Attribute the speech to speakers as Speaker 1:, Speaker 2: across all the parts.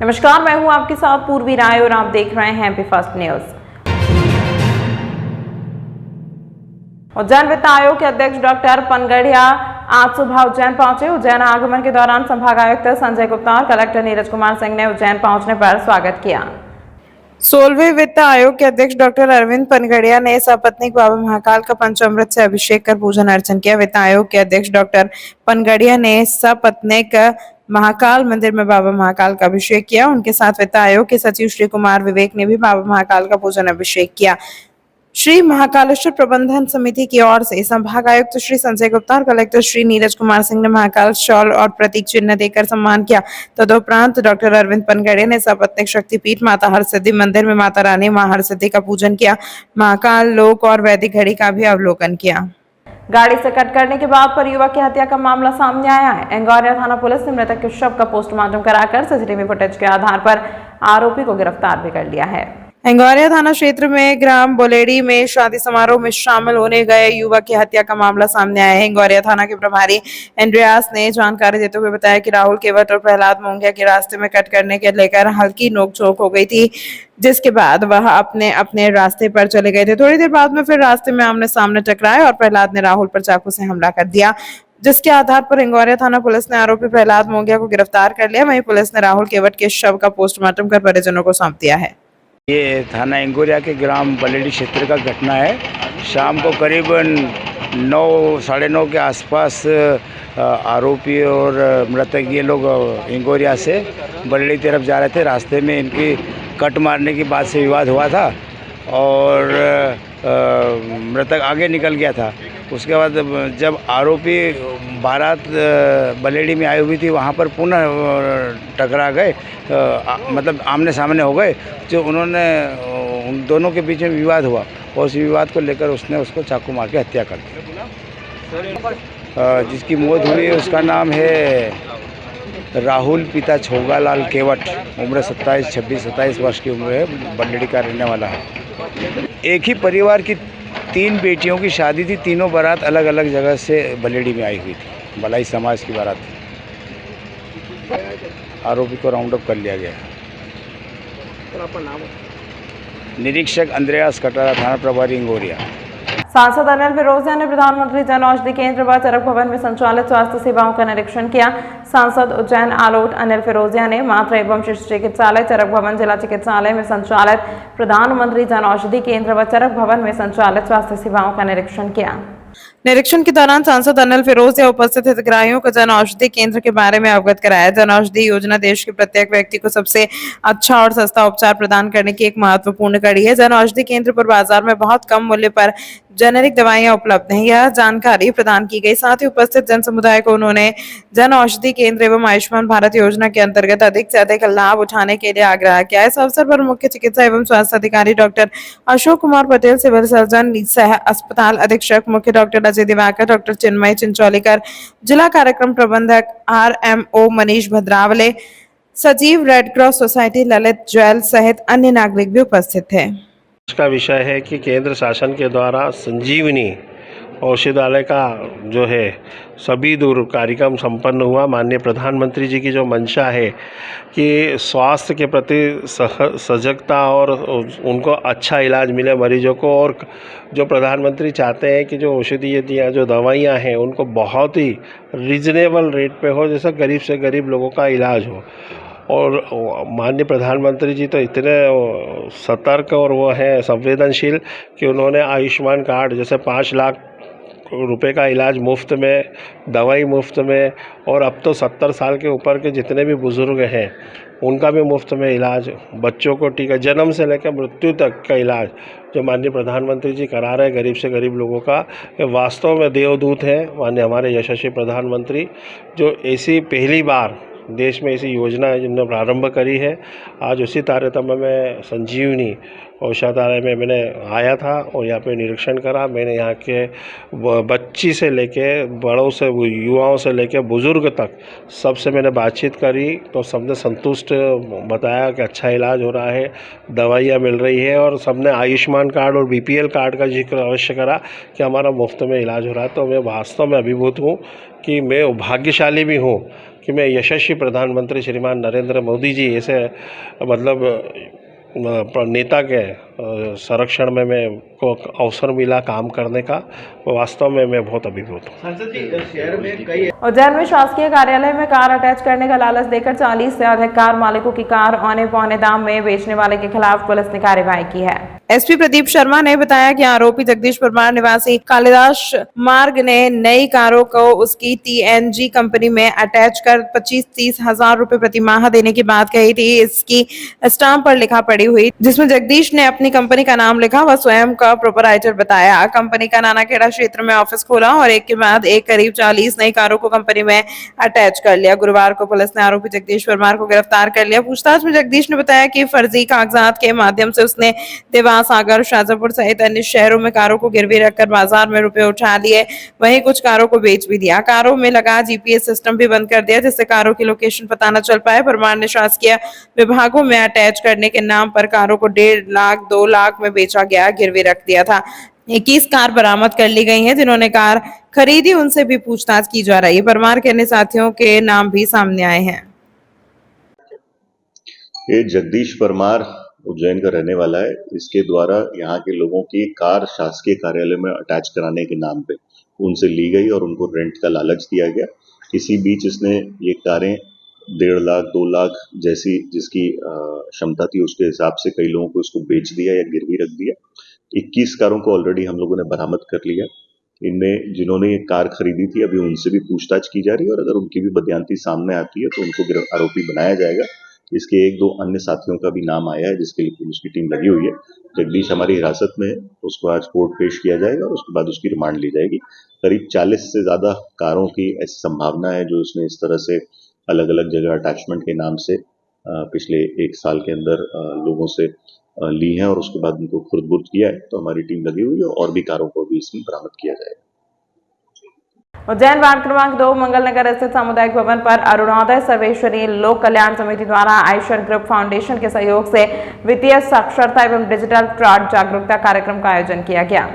Speaker 1: नमस्कार, मैं हूं आपके साथ पूर्वी राय और आप देख रहे हैं एमपी फर्स्ट न्यूज। उज्जैन वित्त आयोग के अध्यक्ष डॉक्टर पनगड़िया आज सुबह उज्जैन पहुंचे। उज्जैन आगमन के दौरान संभागायुक्त संजय गुप्ता और कलेक्टर नीरज कुमार सिंह ने उज्जैन पहुंचने पर स्वागत किया। 16वें वित्त आयोग के अध्यक्ष डॉक्टर अरविंद पनगड़िया ने सपत्नीक बाबा महाकाल का पंचामृत से अभिषेक कर पूजन अर्चन किया। वित्त आयोग के अध्यक्ष डॉक्टर पनगड़िया ने सपत्नीक महाकाल मंदिर में बाबा महाकाल का अभिषेक किया। उनके साथ वित्त आयोग के सचिव श्री कुमार विवेक ने भी बाबा महाकाल का पूजन अभिषेक किया। श्री महाकालेश्वर प्रबंधन समिति की ओर से संभागायुक्त श्री संजय गुप्ता और कलेक्टर श्री नीरज कुमार सिंह ने महाकाल शॉल और प्रतीक चिन्ह देकर सम्मान किया। तदुपरांत डॉक्टर अरविंद पनगड़िया ने सपत्नीक शक्तिपीठ माता हरसिद्धि मंदिर में माता रानी मां हरसिद्धि का पूजन किया। महाकाल लोक और वैदिक घड़ी का भी अवलोकन किया। गाड़ी से कट करने के बाद पर युवक की हत्या का मामला सामने आया है। एंगोरिया थाना पुलिस ने मृतक के शव का पोस्टमार्टम कराकर सीसीटीवी फुटेज के आधार पर आरोपी को गिरफ्तार भी कर लिया है। एंगोरिया थाना क्षेत्र में ग्राम बोलेडी में शादी समारोह में शामिल होने गए युवक की हत्या का मामला सामने आया है। एंगोरिया थाना के प्रभारी एंड्रियास ने जानकारी देते हुए बताया कि राहुल केवट और प्रहलाद मोंगिया के रास्ते में कट करने के लेकर हल्की नोकझोंक हो गई थी, जिसके बाद वह अपने अपने रास्ते पर चले गए थे। थोड़ी देर बाद में फिर रास्ते में आमने सामने टकराए और प्रहलाद ने राहुल पर चाकू से हमला कर दिया, जिसके आधार पर एंगोरिया थाना पुलिस ने आरोपी प्रहलाद मोंगिया को गिरफ्तार कर लिया। वहीं पुलिस ने राहुल केवट के शव का पोस्टमार्टम कर परिजनों को सौंप दिया है।
Speaker 2: ये थाना एंगोरिया के ग्राम बलेडी क्षेत्र का घटना है। शाम को करीबन 9 साढ़े 9 के आसपास आरोपी और मृतक ये लोग एंगोरिया से बलेडी तरफ जा रहे थे। रास्ते में इनकी कट मारने की बात से विवाद हुआ था और मृतक आगे निकल गया था। उसके बाद जब आरोपी बारात बलेडी में आई हुई थी वहाँ पर पुनः टकरा गए, मतलब आमने सामने हो गए। जो उन्होंने उन दोनों के बीच में विवाद हुआ और उस विवाद को लेकर उसने उसको चाकू मार के हत्या कर दी। जिसकी मौत हुई उसका नाम है राहुल पिता छोगालाल केवट, उम्र 26-27 वर्ष की उम्र है, बलेडी का रहने वाला है। एक ही परिवार की 3 बेटियों की शादी थी। तीनों बारात अलग अलग जगह से बलेडी में आई हुई थी। भलाई समाज की बारात थी। आरोपी को राउंड अप कर लिया गया। निरीक्षक अंद्रयास कटारा, थाना प्रभारी एंगोरिया।
Speaker 1: सांसद अनिल फिरोजिया ने प्रधानमंत्री जन औषधि केंद्र व चरक भवन में संचालित स्वास्थ्य सेवाओं का निरीक्षण किया। सांसद उज्जैन आलोट अनिल फिरोजिया ने मातृ एवं शिशु चिकित्सालय चरक भवन, जिला चिकित्सालय में संचालित प्रधानमंत्री जन औषधि केंद्र व चरक भवन में संचालित स्वास्थ्य सेवाओं का निरीक्षण किया। निरीक्षण के दौरान सांसद अनिल फिरोजिया उपस्थित हितग्राहियों को जन औषधि केंद्र के बारे में अवगत कराया। जन औषधि योजना देश के प्रत्येक व्यक्ति को सबसे अच्छा और सस्ता उपचार प्रदान करने की एक महत्वपूर्ण कड़ी है। जन औषधि केंद्र पर बाजार में बहुत कम मूल्य पर जेनेरिक दवाइयां उपलब्ध हैं, यह जानकारी प्रदान की गई। साथ ही उपस्थित जन समुदाय को उन्होंने जन औषधि केंद्र एवं आयुष्मान भारत योजना के अंतर्गत अधिक से अधिक लाभ उठाने के लिए आग्रह किया। इस अवसर पर मुख्य चिकित्सा एवं स्वास्थ्य अधिकारी doctor Ashok Kumar Patel, civil surgeon सह अस्पताल अधीक्षक मुख्य डॉक्टर अजय दिवाकर, डॉक्टर चिन्मय चिंचोलीकर, जिला कार्यक्रम प्रबंधक RMO मनीष भद्रावले, सचिव Red Cross Society Lalit Jail सहित अन्य नागरिक भी उपस्थित थे।
Speaker 3: इसका विषय है कि केंद्र शासन के द्वारा संजीवनी औषधालय का जो है सभी दूर कार्यक्रम संपन्न हुआ। माननीय प्रधानमंत्री जी की जो मंशा है कि स्वास्थ्य के प्रति सजगता और उनको अच्छा इलाज मिले मरीजों को, और जो प्रधानमंत्री चाहते हैं कि जो औषधीय जो दवाइयाँ हैं उनको बहुत ही रीजनेबल रेट पे हो, जैसा गरीब से गरीब लोगों का इलाज हो। और माननीय प्रधानमंत्री जी तो इतने सतर्क और वो हैं संवेदनशील कि उन्होंने आयुष्मान कार्ड जैसे 5 लाख रुपए का इलाज मुफ्त में, दवाई मुफ्त में, और अब तो 70 साल के ऊपर के जितने भी बुज़ुर्ग हैं उनका भी मुफ्त में इलाज, बच्चों को टीका, जन्म से लेकर मृत्यु तक का इलाज जो माननीय प्रधानमंत्री जी करा रहे हैं गरीब से गरीब लोगों का, ये वास्तव में देवदूत हैं माननीय हमारे यशस्वी प्रधानमंत्री, जो ऐसी पहली बार देश में ऐसी योजना जिन्होंने प्रारंभ करी है। आज उसी तारतम्य में संजीवनी औषधालय में मैंने आया था और यहाँ पे निरीक्षण करा। मैंने यहाँ के बच्ची से लेके बड़ों से, युवाओं से लेके बुज़ुर्ग तक सबसे मैंने बातचीत करी तो सबने संतुष्ट बताया कि अच्छा इलाज हो रहा है, दवाइयाँ मिल रही है, और सबने आयुष्मान कार्ड और BPL कार्ड का जिक्र अवश्य करा कि हमारा मुफ्त में इलाज हो रहा है। तो मैं वास्तव में अभिभूत हूँ कि मैं भाग्यशाली भी हूँ कि मैं यशस्वी प्रधानमंत्री श्रीमान नरेंद्र मोदी जी ऐसे मतलब नेता के संरक्षण में मैं को अवसर मिला काम करने का, वास्तव में मैं बहुत अभिभूत हूँ।
Speaker 1: उज्जैन में शासकीय कार्यालय में कार अटैच करने का लालच देकर 40 से अधिक कार मालिकों की कार औने पौने दाम में बेचने वाले के खिलाफ पुलिस ने कार्रवाई की है। एसपी प्रदीप शर्मा ने बताया कि आरोपी जगदीश परमार निवासी कालिदास मार्ग ने नई कारों को उसकी TNG कंपनी में अटैच कर 25-30 हजार रुपए प्रति माह देने की बात कही थी। इसकी स्टाम्प पर लिखा पड़ी हुई, जिसमें जगदीश ने अपनी कंपनी का नाम लिखा व स्वयं का प्रोपराइटर बताया। कंपनी का नानाखेड़ा क्षेत्र में ऑफिस खोला और एक के बाद एक करीब 40 नई कारों को कंपनी में अटैच कर लिया। गुरुवार को पुलिस ने आरोपी जगदीश परमार को गिरफ्तार कर लिया। पूछताछ में जगदीश ने बताया कि फर्जी कागजात के माध्यम से उसने देवास, सागर, शाजापुर सहित अन्य शहरों में कारों को गिरवी रखकर बाजार में रुपए उठा लिए, वहीं कुछ कारों को बेच भी दिया। कारों में लगा GPS सिस्टम भी बंद कर दिया, जिससे कारों की लोकेशन पता न चल पाए। परमार ने शासकीय विभागों में अटैच करने के नाम पर कारों को 1.5 लाख 2 लाख में बेचा गया, गिरवी रख दिया था। 21 कार बरामद कर ली गई हैं। जिन्होंने कार खरीदी उनसे भी पूछताछ की जा रही है। परमार के अन्य साथियों के नाम भी सामने आए हैं।
Speaker 4: ये जगदीश परमार उज्जैन का रहने वाला है। इसके द्वारा यहाँ के लोगों की कार शासकीय कार्यालय में अटैच कराने के नाम पे उनसे ली गई और उनको रेंट का लालच दिया गया। इसी बीच इसने ये कारें 1.5 लाख 2 लाख जैसी जिसकी क्षमता थी उसके हिसाब से कई लोगों को इसको बेच दिया या गिरवी रख दिया। 21 कारों को ऑलरेडी हम लोगों ने बरामद कर लिया। इनमें जिन्होंने ये कार खरीदी थी अभी उनसे भी पूछताछ की जा रही है और अगर उनकी भी बदयांती सामने आती है तो उनको आरोपी बनाया जाएगा। इसके 1-2 अन्य साथियों का भी नाम आया है जिसके लिए पुलिस की टीम लगी हुई है। जगदीश हमारी हिरासत में है, उसको आज कोर्ट पेश किया जाएगा और उसके बाद उसकी रिमांड ली जाएगी। करीब 40 से ज्यादा कारों की ऐसी संभावना है जो उसने इस तरह से अलग अलग जगह अटैचमेंट के नाम से पिछले 1 साल के अंदर लोगों से ली हैं और उसके बाद उनको खुर्द-बुर्द किया है। तो हमारी टीम लगी हुई है और भी कारों को भी इसमें बरामद किया जाएगा।
Speaker 1: उज्जैन वार्ड क्रमांक 2 मंगल नगर स्थित सामुदायिक भवन पर अरुणोदय सर्वेश्वरी लोक कल्याण समिति द्वारा आयशर ग्रुप फाउंडेशन के सहयोग से वित्तीय साक्षरता एवं डिजिटल फ्रॉड जागरूकता कार्यक्रम का आयोजन किया गया।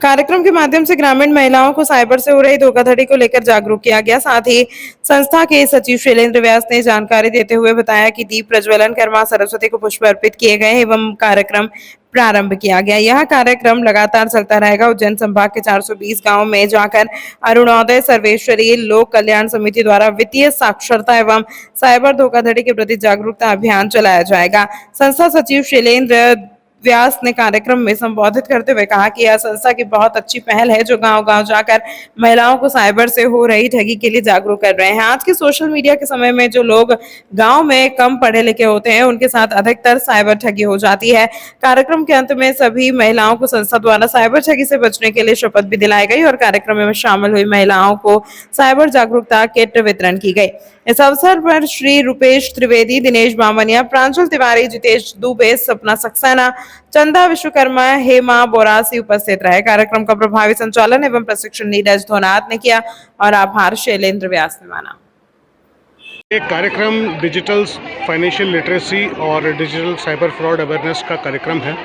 Speaker 1: कार्यक्रम के माध्यम से ग्रामीण महिलाओं को साइबर से हो रही धोखाधड़ी को लेकर जागरूक किया गया। साथ ही संस्था के सचिव शैलेंद्र व्यास ने जानकारी देते हुए बताया कि दीप प्रज्वलन कर मां सरस्वती को पुष्प अर्पित किए गए एवं कार्यक्रम प्रारंभ किया गया। यह कार्यक्रम लगातार चलता रहेगा। उज्जैन संभाग के 420 गांव में जाकर अरुणोदय सर्वेश्वरी लोक कल्याण समिति द्वारा वित्तीय साक्षरता एवं साइबर धोखाधड़ी के प्रति जागरूकता अभियान चलाया जाएगा। संस्था सचिव शैलेंद्र व्यास ने कार्यक्रम में संबोधित करते हुए कहा कि यह संस्था की बहुत अच्छी पहल है जो गांव-गांव जाकर महिलाओं को साइबर से हो रही ठगी के लिए जागरूक कर रहे हैं। आज के सोशल मीडिया के समय में जो लोग गांव में कम पढ़े लिखे होते हैं उनके साथ अधिकतर साइबर ठगी हो जाती है। कार्यक्रम के अंत में सभी महिलाओं को संस्था द्वारा साइबर ठगी से बचने के लिए शपथ भी दिलाई गई और कार्यक्रम में शामिल हुई महिलाओं को साइबर जागरूकता किट वितरण की गई। इस अवसर पर श्री रूपेश त्रिवेदी, दिनेश बामनिया, प्रांशुल तिवारी, जितेश दुबे, सपना सक्सेना, चंदा विश्वकर्मा, हेमा बोरासी उपस्थित रहे। कार्यक्रम का प्रभावी संचालन एवं प्रशिक्षण नीरज धोनाथ ने किया और आभार शैलेंद्र व्यास ने माना।
Speaker 5: एक कार्यक्रम डिजिटल फाइनेंशियल लिटरेसी और डिजिटल साइबर फ्रॉड अवेयरनेस का कार्यक्रम है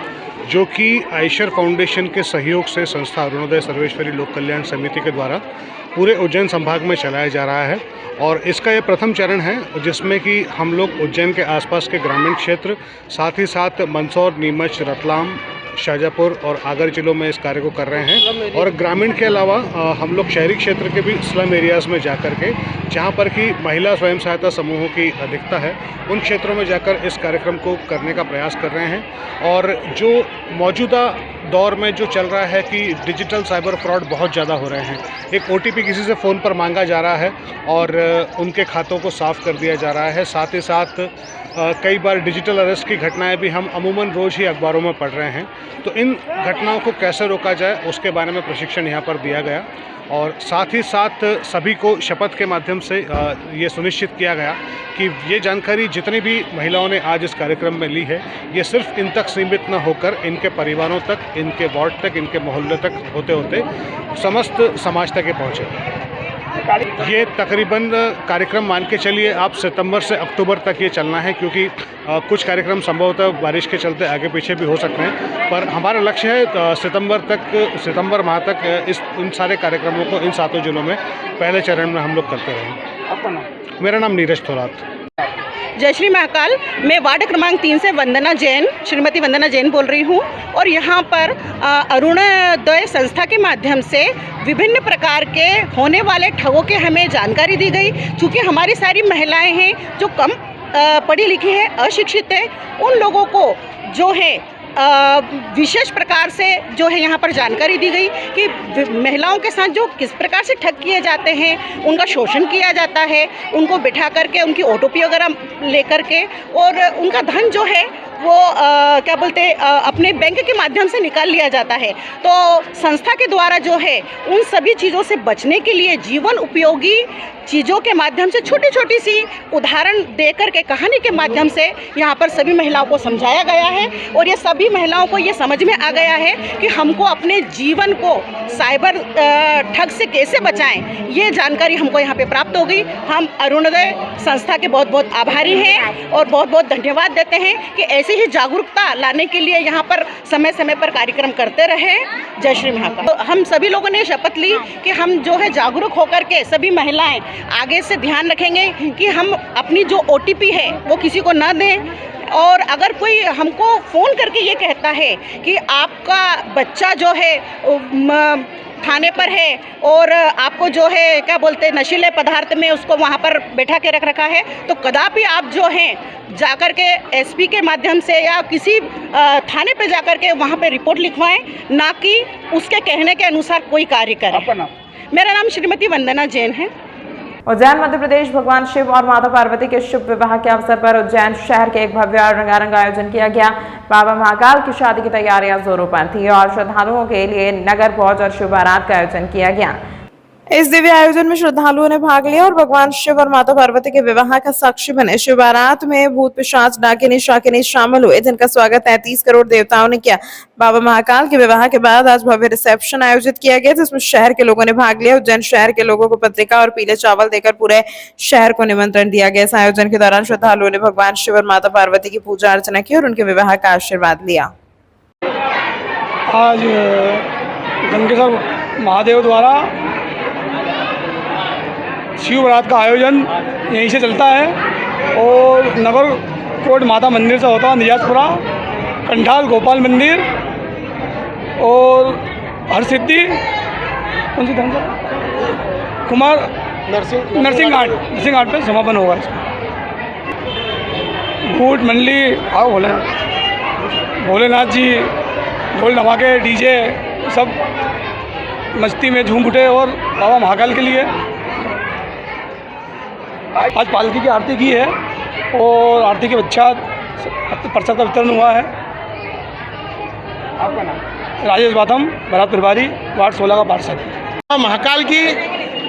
Speaker 5: जो कि आयशर फाउंडेशन के सहयोग से संस्था अरुणोदय सर्वेश्वरी लोक कल्याण समिति के द्वारा पूरे उज्जैन संभाग में चलाया जा रहा है। और इसका ये प्रथम चरण है जिसमें कि हम लोग उज्जैन के आसपास के ग्रामीण क्षेत्र, साथ ही साथ मंदसौर, नीमच, रतलाम, शाजापुर और आगर जिलों में इस कार्य को कर रहे हैं। और ग्रामीण के अलावा हम लोग शहरी क्षेत्र के भी स्लम एरियाज़ में जाकर के, जहां पर कि महिला स्वयं सहायता समूहों की अधिकता है, उन क्षेत्रों में जाकर इस कार्यक्रम को करने का प्रयास कर रहे हैं। और जो मौजूदा दौर में जो चल रहा है कि डिजिटल साइबर फ्रॉड बहुत ज़्यादा हो रहे हैं। एक OTP किसी से फ़ोन पर मांगा जा रहा है और उनके खातों को साफ़ कर दिया जा रहा है। साथ ही साथ कई बार डिजिटल अरेस्ट की घटनाएं भी हम अमूमन रोज़ ही अखबारों में पढ़ रहे हैं। तो इन घटनाओं को कैसे रोका जाए उसके बारे में प्रशिक्षण यहाँ पर दिया गया। और साथ ही साथ सभी को शपथ के माध्यम से ये सुनिश्चित किया गया कि ये जानकारी जितनी भी महिलाओं ने आज इस कार्यक्रम में ली है ये सिर्फ इन तक सीमित न होकर इनके परिवारों तक, इनके वार्ड तक, इनके मोहल्ले तक होते होते समस्त समाज तक पहुँचे। ये तकरीबन कार्यक्रम मान के चलिए आप सितंबर से अक्टूबर तक ये चलना है, क्योंकि कुछ कार्यक्रम संभवतः बारिश के चलते आगे पीछे भी हो सकते हैं। पर हमारा लक्ष्य है सितंबर माह तक इन सारे कार्यक्रमों को इन 7 जिलों में पहले चरण में हम लोग करते रहें। मेरा नाम नीरज थोरात।
Speaker 6: जय श्री महाकाल। मैं वार्ड क्रमांक 3 से वंदना जैन, श्रीमती वंदना जैन बोल रही हूँ। और यहाँ पर अरुणोदय संस्था के माध्यम से विभिन्न प्रकार के होने वाले ठगों के हमें जानकारी दी गई। चूँकि हमारी सारी महिलाएं हैं जो कम पढ़ी लिखी हैं, अशिक्षित हैं, उन लोगों को जो है विशेष प्रकार से जो है यहाँ पर जानकारी दी गई कि महिलाओं के साथ जो किस प्रकार से ठग किए जाते हैं, उनका शोषण किया जाता है, उनको बिठा करके उनकी ओटीपी वगैरह लेकर के और उनका धन जो है वो क्या बोलते अपने बैंक के माध्यम से निकाल लिया जाता है। तो संस्था के द्वारा जो है उन सभी चीज़ों से बचने के लिए जीवन उपयोगी चीज़ों के माध्यम से छोटी छोटी सी उदाहरण दे करके कहानी के माध्यम से यहाँ पर सभी महिलाओं को समझाया गया है। और ये सभी महिलाओं को ये समझ में आ गया है कि हमको अपने जीवन को साइबर ठग से कैसे बचाएं, ये जानकारी हमको यहाँ पे प्राप्त हो गई। हम अरुणोदय संस्था के बहुत बहुत आभारी हैं और बहुत बहुत धन्यवाद देते हैं कि ऐसे ही जागरूकता लाने के लिए यहाँ पर समय समय पर कार्यक्रम करते रहे। जय श्री महाकाल। तो हम सभी लोगों ने शपथ ली कि हम जो है जागरूक होकर के सभी महिलाएं आगे से ध्यान रखेंगे कि हम अपनी जो ओटीपी है वो किसी को ना दें। और अगर कोई हमको फ़ोन करके ये कहता है कि आपका बच्चा जो है थाने पर है और आपको जो है क्या बोलते नशीले पदार्थ में उसको वहाँ पर बैठा के रख रखा है, तो कदापि आप जो हैं जाकर के एसपी के माध्यम से या किसी थाने पे जाकर के वहाँ पे रिपोर्ट लिखवाएं, ना कि उसके कहने के अनुसार कोई कार्य करें। मेरा नाम श्रीमती वंदना जैन है।
Speaker 1: उज्जैन मध्य प्रदेश भगवान शिव और माता पार्वती के शुभ विवाह के अवसर पर उज्जैन शहर के एक भव्य और रंगारंग आयोजन किया गया। बाबा महाकाल की शादी की तैयारियां जोरों पर थी और श्रद्धालुओं के लिए नगर भोज और शिव बारात का आयोजन किया गया। इस दिव्य आयोजन में श्रद्धालुओं ने भाग लिया और भगवान शिव और माता पार्वती के विवाह का साक्षी बने। शिव बारात में भूत पिशाच डाकिनी शाकिनी शामिल हुए, जिनका स्वागत 33 करोड़ देवताओं ने किया। बाबा महाकाल के विवाह के बाद आज भव्य रिसेप्शन आयोजित किया गया, जिसमें शहर के लोगों ने भाग लिया। उज्जैन शहर के लोगों को पत्रिका और पीले चावल देकर पूरे शहर को निमंत्रण दिया गया। इस आयोजन के दौरान श्रद्धालुओं ने भगवान शिव और माता पार्वती की पूजा अर्चना की और उनके विवाह का आशीर्वाद लिया।
Speaker 7: आज गंगेश्वर महादेव द्वारा शिव बारात का आयोजन यहीं से चलता है और नगर कोट माता मंदिर से होता है, निजातपुरा, कंठाल गोपाल मंदिर और हरसिद्धि कौन सी धाम से कुमार नरसिंह घाट पे समापन होगा इसका। घूट मंडली आओ भोलेनाथ जी, ढोल धमाके डीजे सब मस्ती में झूम उठे और बाबा महाकाल के लिए आज पालकी की आरती की है और आरती के पश्चात प्रसाद का वितरण हुआ है। आपका नाम? राजेश बाथम, बारात प्रभारी, वार्ड 16 का पार्षद।
Speaker 8: महाकाल की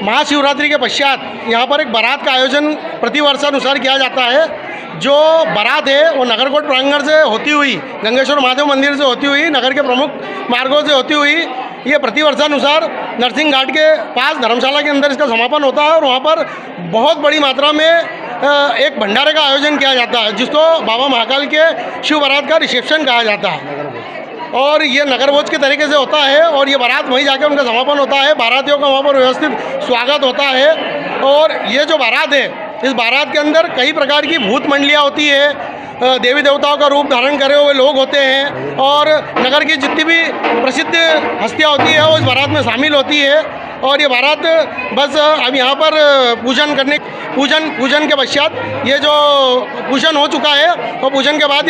Speaker 8: महाशिवरात्रि के पश्चात यहाँ पर एक बारात का आयोजन प्रतिवर्षानुसार किया जाता है। जो बारात है वो नगरकोट प्रांगण से होती हुई, गंगेश्वर महादेव मंदिर से होती हुई, नगर के प्रमुख मार्गों से होती हुई ये प्रतिवर्षानुसार नरसिंह घाट के पास धर्मशाला के अंदर इसका समापन होता है और वहाँ पर बहुत बड़ी मात्रा में एक भंडारे का आयोजन किया जाता है, जिसको बाबा महाकाल के शिव बारात का रिसेप्शन कहा जाता है। और ये नगर भोज के तरीके से होता है और ये बारात वहीं जाकर उनका समापन होता है। बारातियों का वहाँ पर व्यवस्थित स्वागत होता है। और ये जो बारात है, इस बारात के अंदर कई प्रकार की भूत मंडलियाँ होती है, देवी देवताओं का रूप धारण करे हुए लोग होते हैं और नगर की जितनी भी प्रसिद्ध हस्तियाँ होती है वो इस बारात में शामिल होती है। और ये बारात बस अब यहाँ पर पूजन के पश्चात ये जो पूजन हो चुका है और पूजन के बाद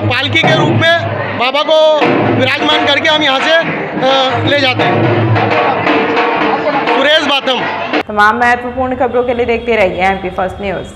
Speaker 8: पालकी के रूप में बाबा को विराजमान करके हम यहाँ से ले जाते हैं। सुरेश बाथम।
Speaker 1: तमाम महत्वपूर्ण खबरों के लिए देखते रहिए MP फर्स्ट न्यूज़।